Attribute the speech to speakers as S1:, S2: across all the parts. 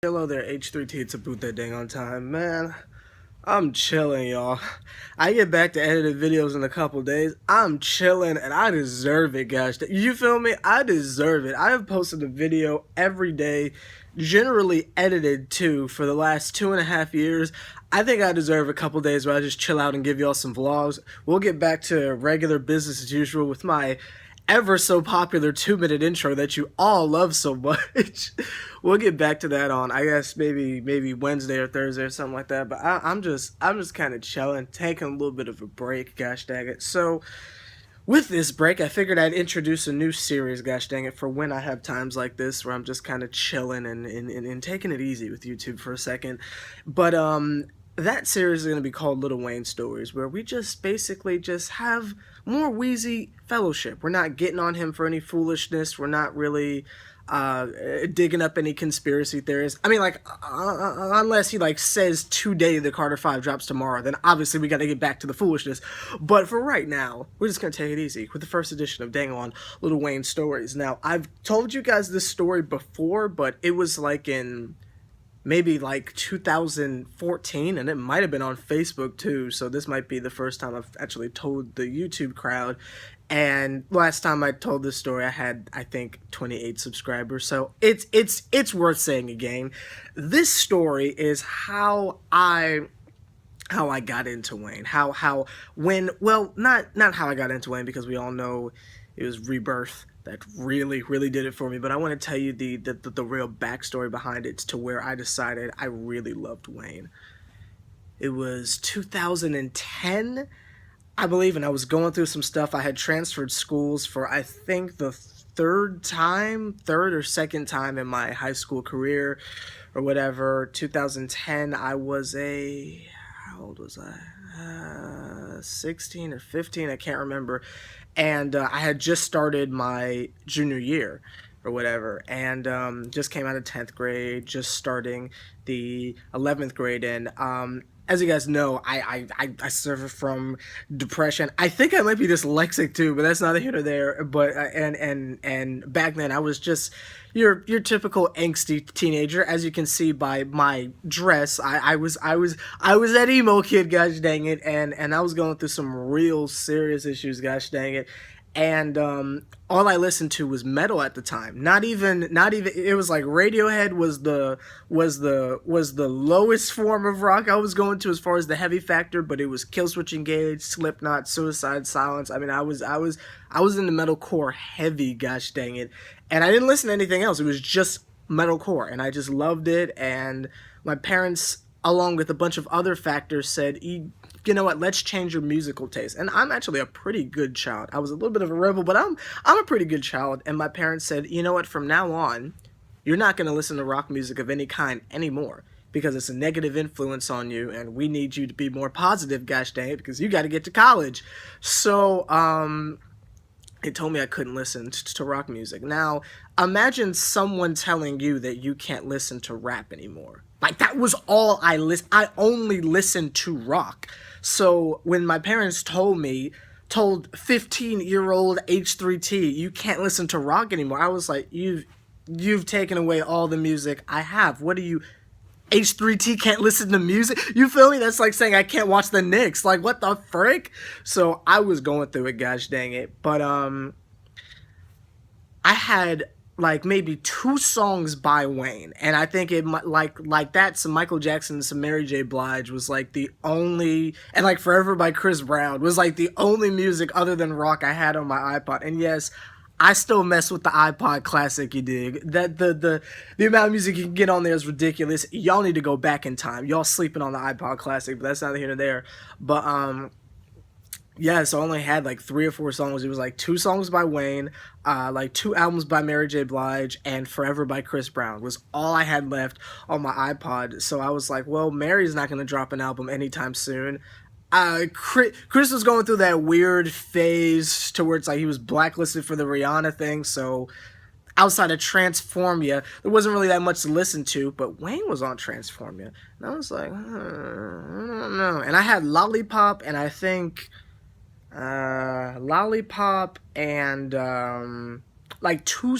S1: Hello there, H3T, it's about that dang on time, man. I'm chilling, y'all. I get back to edited videos in a couple days. I'm chilling, and I deserve it, guys. You feel me? I deserve it. I have posted a video every day, generally edited too, for the last 2.5 years. I think I deserve a couple days where I just chill out and give y'all some vlogs. We'll get back to regular business as usual with my ever so popular 2-minute intro that you all love so much. We'll get back to that on, I guess, maybe Wednesday or Thursday or something like that. But I'm just kind of chilling, taking a little bit of a break. Gosh dang it! So with this break, I figured I'd introduce a new series. Gosh dang it! For when I have times like this where I'm just kind of chilling and taking it easy with YouTube for a second. But that series is going to be called Lil Wayne Stories, where we just basically just have more Weezy fellowship. We're not getting on him for any foolishness. We're not really digging up any conspiracy theories. I mean, like, unless he, like, says today the Carter 5 drops tomorrow, then obviously we got to get back to the foolishness. But for right now, we're just going to take it easy with the first edition of Dang On Lil Wayne Stories. Now, I've told you guys this story before, but it was, like, in maybe like 2014, and it might have been on Facebook too, so this might be the first time I've actually told the YouTube crowd. And last time I told this story I had, I think, 28 subscribers, so it's worth saying again. This story is how I got into Wayne. Not how I got into Wayne, because we all know it was Rebirth that really did it for me. But I want to tell you the real backstory behind it to where I decided I really loved Wayne. It was 2010, I believe, and I was going through some stuff. I had transferred schools for, I think, the third or second time in my high school career or whatever. 2010, I was how old was I? 16 or 15, I can't remember. And I had just started my junior year or whatever, and just came out of 10th grade, just starting the 11th grade. And as you guys know, I suffer from depression. I think I might be dyslexic too, but that's neither here nor there. But and back then I was just your typical angsty teenager, as you can see by my dress. I was that emo kid, gosh dang it, and I was going through some real serious issues, gosh dang it. And all I listened to was metal at the time. Not even it was like Radiohead was the lowest form of rock I was going to as far as the heavy factor, but it was Killswitch Engage, Slipknot, Suicide Silence. I mean, I was in the metalcore heavy, gosh dang it. And I didn't listen to anything else. It was just metalcore, and I just loved it. And my parents, along with a bunch of other factors, said, you know what, let's change your musical taste. And I'm actually a pretty good child. I was a little bit of a rebel, but I'm a pretty good child. And my parents said, you know what, from now on, you're not going to listen to rock music of any kind anymore, because it's a negative influence on you, and we need you to be more positive, gosh dang it, because you got to get to college. So it told me I couldn't listen to rock music. Now, imagine someone telling you that you can't listen to rap anymore. Like, that was all I only listened to rock. So when my parents told 15-year-old H3T, you can't listen to rock anymore, I was like, you've taken away all the music I have. What do you... H3T can't listen to music? You feel me? That's like saying I can't watch the Knicks. Like, what the frick? So I was going through it, gosh dang it. But I had like maybe 2 songs by Wayne, and I think it like that, some Michael Jackson, some Mary J. Blige was like the only, and like Forever by Chris Brown was like the only music other than rock I had on my iPod. And yes, I still mess with the iPod Classic, you dig? That the amount of music you can get on there is ridiculous. Y'all need to go back in time. Y'all sleeping on the iPod Classic, but that's neither here nor there. But yeah, so I only had like 3 or 4 songs. It was like 2 songs by Wayne, like 2 albums by Mary J. Blige, and Forever by Chris Brown was all I had left on my iPod. So I was like, well, Mary's not going to drop an album anytime soon. Chris was going through that weird phase to where it's like he was blacklisted for the Rihanna thing, so outside of Transformia, there wasn't really that much to listen to, but Wayne was on Transformia, and I was like, I don't know. And I had Lollipop, and I think Lollipop and like 2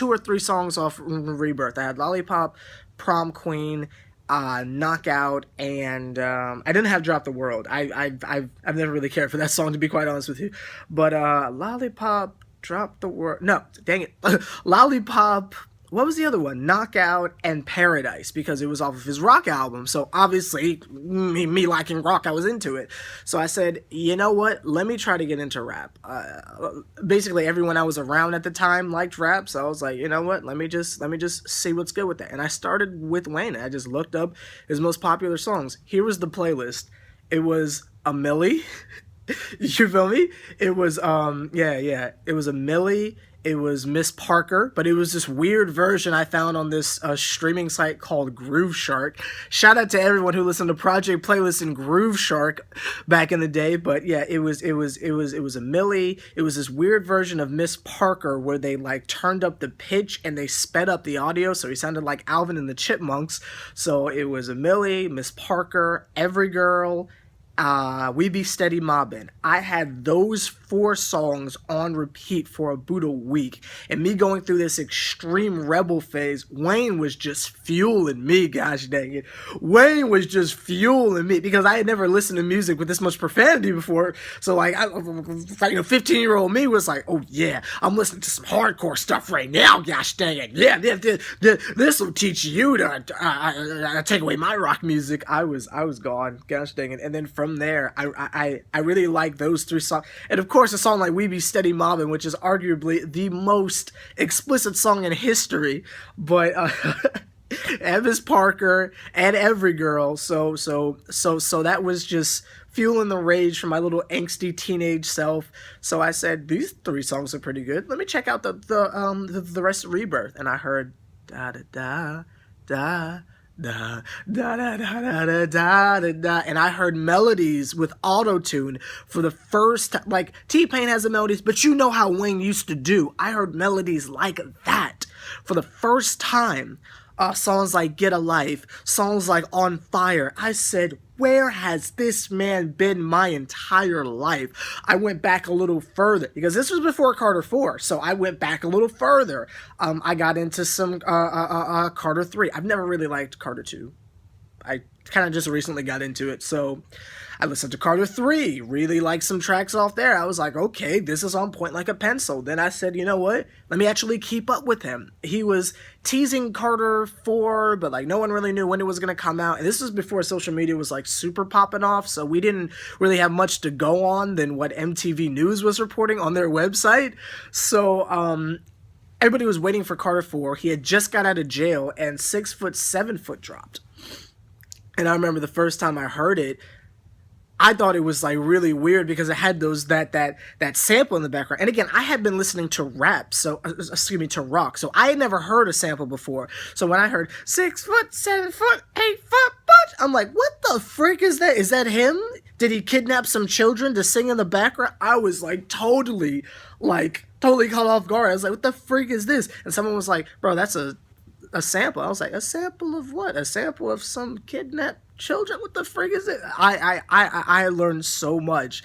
S1: or 3 songs off Rebirth. I had Lollipop, Prom Queen, Knockout, and I didn't have Drop the World. I've never really cared for that song, to be quite honest with you. But Lollipop, Drop the World. No, dang it. Lollipop. What was the other one? Knockout and Paradise, because it was off of his rock album. So obviously, me liking rock, I was into it. So I said, you know what? Let me try to get into rap. Basically, everyone I was around at the time liked rap, so I was like, you know what? Let me just see what's good with that. And I started with Wayne. I just looked up his most popular songs. Here was the playlist. It was a Millie. You feel me? It was It was a Millie. It was Miss Parker, but it was this weird version I found on this streaming site called Groove Shark. Shout out to everyone who listened to Project Playlist and Groove Shark back in the day. But yeah, it was a Millie. It was this weird version of Miss Parker where they like turned up the pitch and they sped up the audio, so he sounded like Alvin and the Chipmunks. So it was a Millie, Miss Parker, Every Girl, We Be Steady Mobbin'. I had those 4 songs on repeat for about a week. And me going through this extreme rebel phase, Wayne was just fueling me, gosh dang it. Wayne was just fueling me because I had never listened to music with this much profanity before. So like, 15-year-old me was like, oh yeah, I'm listening to some hardcore stuff right now, gosh dang it. Yeah, this will teach you to take away my rock music. I was gone, gosh dang it. And then from there, I really like those 3 songs. And of course, a song like We Be Steady Mobbin', which is arguably the most explicit song in history, but and Miss Parker and Every Girl. So that was just fueling the rage for my little angsty teenage self. So I said, these 3 songs are pretty good. Let me check out the rest of Rebirth. And I heard da da da da da da da da da da da da, and I heard melodies with auto-tune for the first time. Like, T-Pain has the melodies, but you know how Wayne used to do. I heard melodies like that for the first time. Songs like Get a Life, songs like On Fire. I said, where has this man been my entire life? I went back a little further because this was before Carter 4, so I went back a little further. I got into some Carter 3. I've never really liked Carter 2. I kind of just recently got into it, so I listened to Carter 3, really liked some tracks off there. I was like, okay, this is on point like a pencil. Then I said, you know what? Let me actually keep up with him. He was teasing Carter 4, but like no one really knew when it was going to come out. And this was before social media was like super popping off, so we didn't really have much to go on than what MTV News was reporting on their website. So, everybody was waiting for Carter 4. He had just got out of jail and 6 Foot, 7 Foot dropped. And I remember the first time I heard it, I thought it was like really weird because it had that sample in the background. And again, I had been listening to rap, to rock. So I had never heard a sample before. So when I heard 6 Foot, 7 Foot, 8 Foot, bunch, I'm like, what the frick is that? Is that him? Did he kidnap some children to sing in the background? I was like totally caught off guard. I was like, what the freak is this? And someone was like, bro, that's a sample. I was like, a sample of what? A sample of some kidnapped children? What the frig is it? I learned so much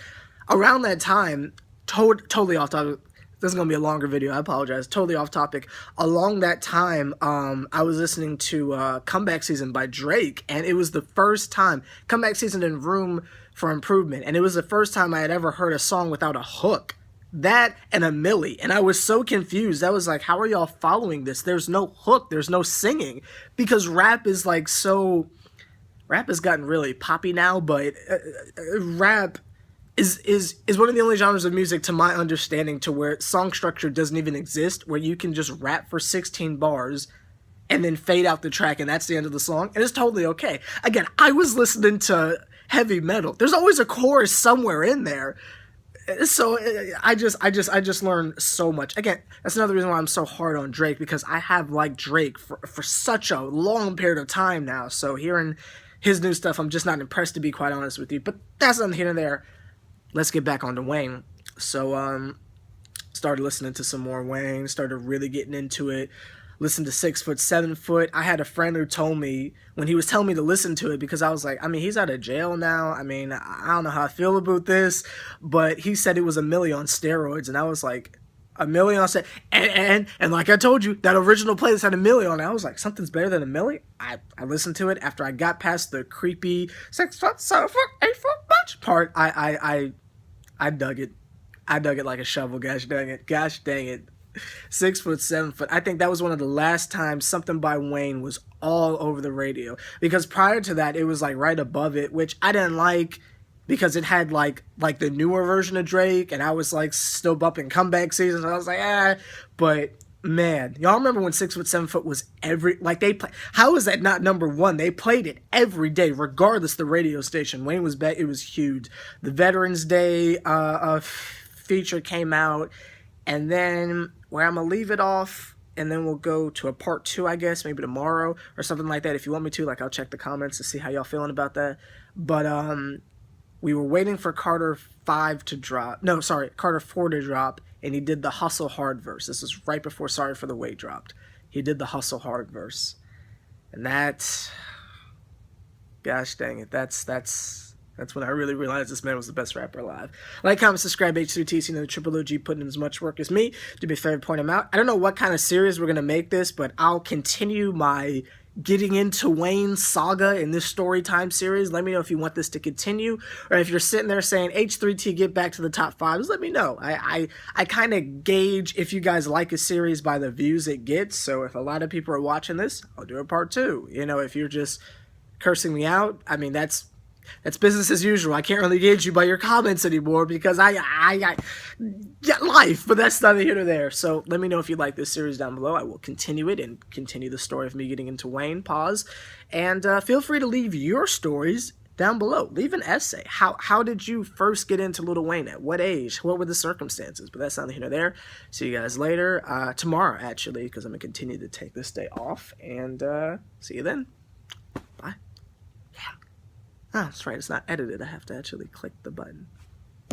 S1: around that time. Totally off topic. This is gonna be a longer video. I apologize. Totally off topic. Along that time, I was listening to Comeback Season by Drake, and it was the first time Comeback Season and Room for Improvement, and it was the first time I had ever heard a song without a hook. That and a Millie, and I was so confused. I was like, how are y'all following this? There's no hook, there's no singing, because rap has gotten really poppy now, but rap is one of the only genres of music, to my understanding, to where song structure doesn't even exist, where you can just rap for 16 bars and then fade out the track, and that's the end of the song, and it's totally okay. Again, I was listening to heavy metal. There's always a chorus somewhere in there. So I just learned so much. Again, that's another reason why I'm so hard on Drake, because I have liked Drake for such a long period of time now. So hearing his new stuff, I'm just not impressed, to be quite honest with you. But that's nothing here and there. Let's get back onto Wayne. So started listening to some more Wayne, started really getting into it. Listened to 6 Foot, 7 Foot. I had a friend who told me, when he was telling me to listen to it, because I was like, I mean, he's out of jail now. I mean, I don't know how I feel about this, but he said it was a Millie on steroids, and I was like, A million on set. And like I told you, that original playlist had a million on it. I was like, something's better than a million? I listened to it after I got past the creepy 6 foot, 7 foot, 8 foot bunch part. I dug it. I dug it like a shovel. Gosh dang it. Gosh dang it. 6 foot, 7 foot. I think that was one of the last times something by Wayne was all over the radio. Because prior to that, it was like right above it, which I didn't like because it had like the newer version of Drake, and I was like still bumping comeback seasons. I was like, but man, y'all remember when 6 foot, 7 foot was they play? How is that not number one? They played it every day, regardless the radio station. Wayne was back. It was huge. The Veterans Day feature came out, and then where I'm gonna leave it off, and then we'll go to a part 2, I guess, maybe tomorrow or something like that. If you want me to, like, I'll check the comments to see how y'all feeling about that. But we were waiting for Carter 5 to drop. No, sorry, Carter 4 to drop, and he did the Hustle Hard verse. This was right before Sorry for the Wait dropped. He did the Hustle Hard verse, and that's, gosh dang it, that's when I really realized this man was the best rapper alive. Like, comment, subscribe, H2T, you know, the Triple OG putting in as much work as me. Do me a favor, point him out. I don't know what kind of series we're going to make this, but I'll continue my getting into Wayne saga in this story time series. Let me know if you want this to continue, or if you're sitting there saying, H3T, get back to the top 5, just let me know. I kind of gauge if you guys like a series by the views it gets, so if a lot of people are watching this, I'll do a part 2. You know, if you're just cursing me out, I mean, that's business as usual. I can't really gauge you by your comments anymore because I get life, but that's neither here nor there. So let me know if you like this series down below. I will continue it and continue the story of me getting into Wayne. Pause. And feel free to leave your stories down below. Leave an essay. How did you first get into Lil Wayne? At what age? What were the circumstances? But that's neither here nor there. See you guys later. Tomorrow, actually, because I'm going to continue to take this day off. And see you then. Bye. Ah, that's right, it's not edited. I have to actually click the button.